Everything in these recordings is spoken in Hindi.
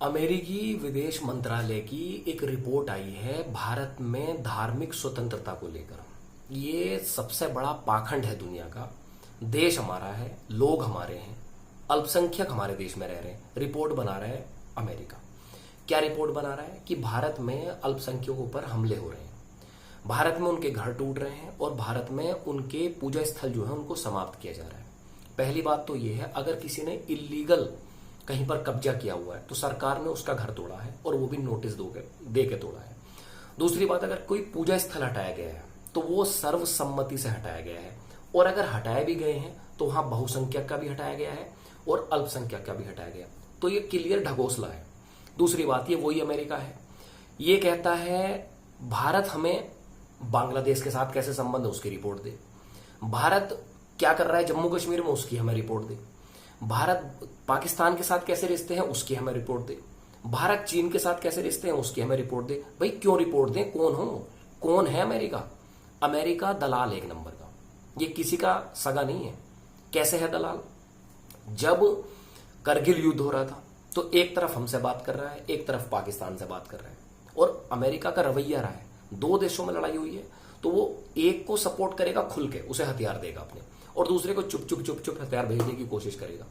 अमेरिकी विदेश मंत्रालय की एक रिपोर्ट आई है भारत में धार्मिक स्वतंत्रता को लेकर। ये सबसे बड़ा पाखंड है दुनिया का। देश हमारा है, लोग हमारे हैं, अल्पसंख्यक हमारे देश में रह रहे हैं। रिपोर्ट बना रहा है अमेरिका। क्या रिपोर्ट बना रहा है कि भारत में अल्पसंख्यकों पर हमले हो रहे हैं, भारत में उनके घर टूट रहे हैं और भारत में उनके पूजा स्थल जो है उनको समाप्त किया जा रहा है। पहली बात तो ये है, अगर किसी ने इलीगल कहीं पर कब्जा किया हुआ है तो सरकार ने उसका घर तोड़ा है और वो भी नोटिस दे के तोड़ा है। दूसरी बात, अगर कोई पूजा स्थल हटाया गया है तो वो सर्वसम्मति से हटाया गया है, और अगर हटाए भी गए हैं तो वहां बहुसंख्यक का भी हटाया गया है और अल्पसंख्यक का भी हटाया गया। तो ये क्लियर ढकोसला है। दूसरी बात, ये वही अमेरिका है, ये कहता है भारत हमें बांग्लादेश के साथ कैसे संबंध है उसकी रिपोर्ट दे, भारत क्या कर रहा है जम्मू कश्मीर में उसकी हमें रिपोर्ट दे, भारत पाकिस्तान के साथ कैसे रिश्ते हैं उसकी हमें रिपोर्ट दे, भारत चीन के साथ कैसे रिश्ते हैं उसकी हमें रिपोर्ट दे। भाई क्यों रिपोर्ट दें? कौन है अमेरिका? अमेरिका दलाल एक नंबर का, ये किसी का सगा नहीं है। कैसे है दलाल? जब करगिल युद्ध हो रहा था तो एक तरफ हमसे बात कर रहा है, एक तरफ पाकिस्तान से बात कर रहा है, और अमेरिका का रवैया रहा है, दो देशों में लड़ाई हुई है तो वो एक को सपोर्ट करेगा खुल के, उसे हथियार देगा अपने, और दूसरे को चुप चुप हथियार भेजने की कोशिश करेगा।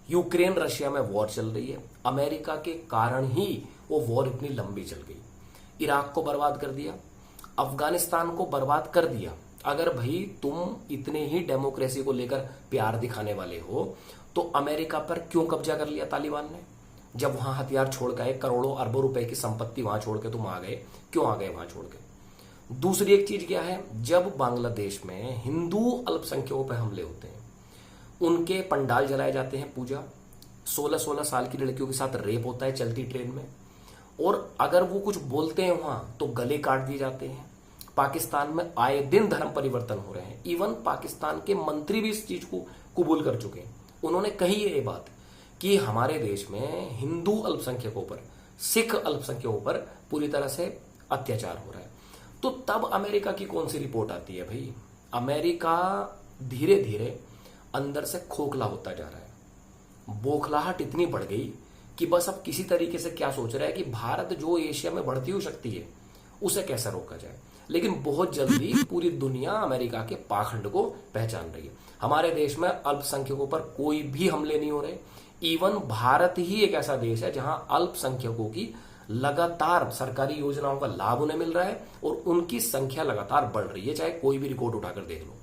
यूक्रेन रशिया में वॉर चल रही है, अमेरिका के कारण ही वो वॉर इतनी लंबी चल गई। इराक को बर्बाद कर दिया, अफगानिस्तान को बर्बाद कर दिया। अगर भाई तुम इतने ही डेमोक्रेसी को लेकर प्यार दिखाने वाले हो तो अमेरिका पर क्यों कब्जा कर लिया तालिबान ने? जब वहां हथियार छोड़ गए, करोड़ों अरबों रुपए की संपत्ति वहां छोड़ के तुम आ गए, क्यों आ गए वहां छोड़ के? दूसरी एक चीज क्या है, जब बांग्लादेश में हिंदू अल्पसंख्यकों पर हमले होते हैं, उनके पंडाल जलाए जाते हैं, पूजा 16-16 साल की लड़कियों के साथ रेप होता है चलती ट्रेन में, और अगर वो कुछ बोलते हैं वहां तो गले काट दिए जाते हैं। पाकिस्तान में आए दिन धर्म परिवर्तन हो रहे हैं। इवन पाकिस्तान के मंत्री भी इस चीज को कबूल कर चुके हैं। उन्होंने कही ये बात कि हमारे देश में हिंदू अल्पसंख्यकों पर, सिख अल्पसंख्यकों पर पूरी तरह से अत्याचार हो रहा है। तो तब अमेरिका की कौन सी रिपोर्ट आती है? भाई अमेरिका धीरे धीरे अंदर से खोखला होता जा रहा है। बौखलाहट इतनी बढ़ गई कि बस अब किसी तरीके से क्या सोच रहा है कि भारत जो एशिया में बढ़ती हुई शक्ति है उसे कैसे रोका जाए। लेकिन बहुत जल्दी पूरी दुनिया अमेरिका के पाखंड को पहचान रही है। हमारे देश में अल्पसंख्यकों पर कोई भी हमले नहीं हो रहे। इवन भारत ही एक ऐसा देश है जहां अल्पसंख्यकों की लगातार सरकारी योजनाओं का लाभ उन्हें मिल रहा है और उनकी संख्या लगातार बढ़ रही है, चाहे कोई भी रिकॉर्ड उठाकर देख लो।